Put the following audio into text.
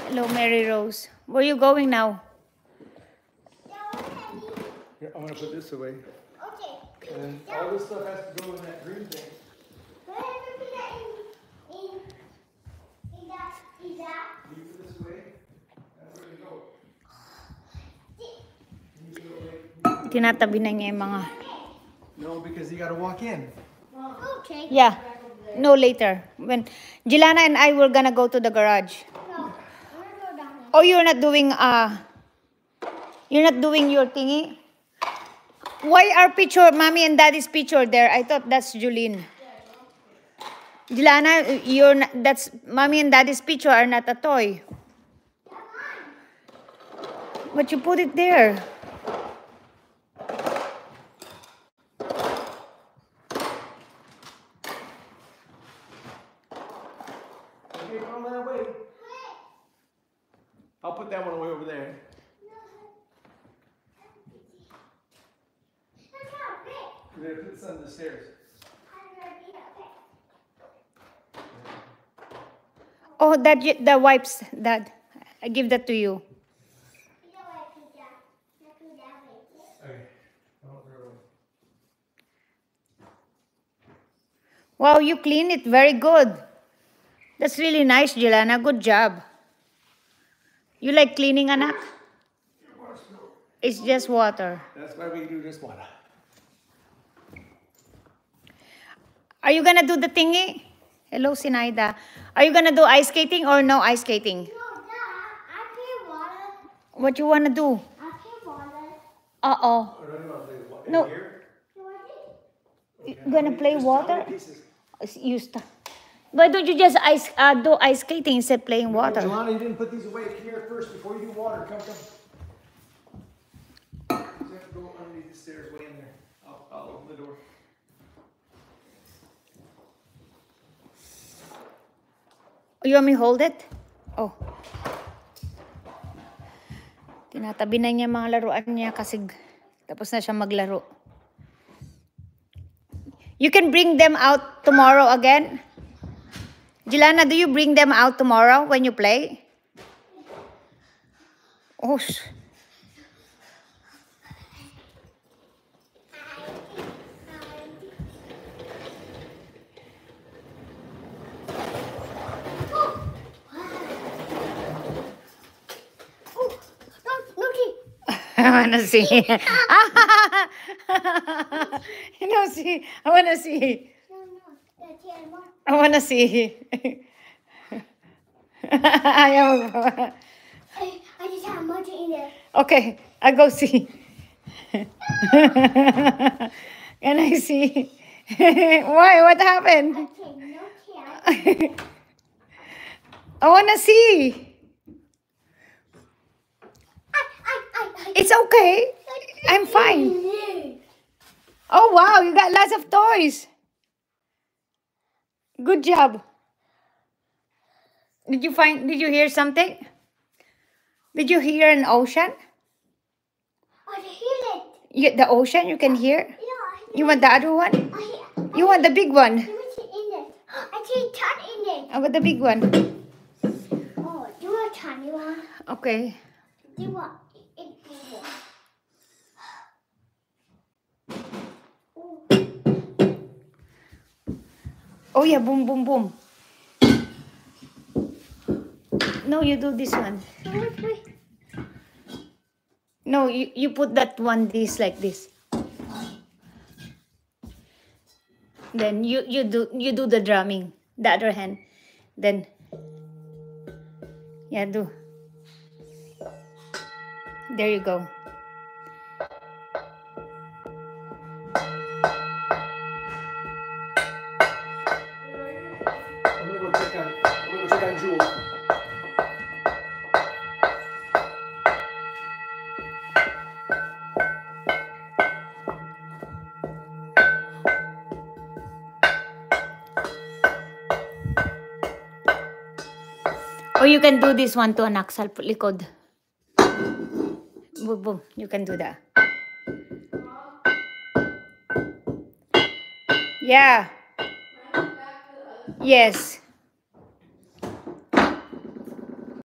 Hello, Mary Rose. Where are you going now? Here, I'm gonna put this away. Okay. And then all this stuff has to go in that green thing. Go ahead and put that in that. You put this away. That's where you go. You put it away. Tinatabi na niya yung mga... No, because you gotta walk in. Okay. Yeah. No, later. When Jelana and I were gonna go to the garage. No. I'm gonna go down there. Oh, you're not doing your thingy? Why are picture, mommy and daddy's picture there? I thought that's Julene. Jelana, you're not, that's mommy and daddy's picture are not a toy. But you put it there. Okay, throw that away. I'll put that one away over there. We're gonna put this on the stairs. Oh, that the wipes, Dad. I give that to you. Okay. Don't throw it away. Wow, you clean it very good. That's really nice, Jelana. Good job. You like cleaning, anak? It's just water. That's why we do this water. Are you gonna do the thingy? Hello, Sinaida. Are you gonna do ice skating or no ice skating? No, Dad, I play water. What you wanna do? I play water. Uh-oh. Oh, no, you wanna play what? In No. here? You gonna play Just how water? many pieces? Why don't you just do ice skating instead of playing water? Jelana, you didn't put these away. Come here first before you do water. Come. You have to go underneath the stairs way in there. I'll open the door. You want me to hold it? Oh. Tinatabi na niya mga laruan niya kasi tapos na siya maglaro. You can bring them out tomorrow again? Jelana, do you bring them out tomorrow when you play? Oh, I wanna see. I wanna see. I wanna see. Ayaw mo ba? I just have much in there. Okay, I'll go see. Can I see? Why? What happened? Okay, no cat. I wanna see. It's okay. I'm fine. Oh wow, you got lots of toys. Good job. Did you hear something? Did you hear an ocean? I hear it. The ocean you can hear? Yeah, You want the other one? You want the big one? I see in it. I see a ton in it. I want the big one. Oh, you want a tiny one? Okay. Do you want a big one? Oh yeah, boom, boom, boom. No, you do this one. No, you put that one like this. Then you do the drumming. The other hand. Then yeah, do. There you go. I'm gonna go check on Jules. Or you can do this one to anak sa likod. Boom, boom. You can do that. Yeah. Yes.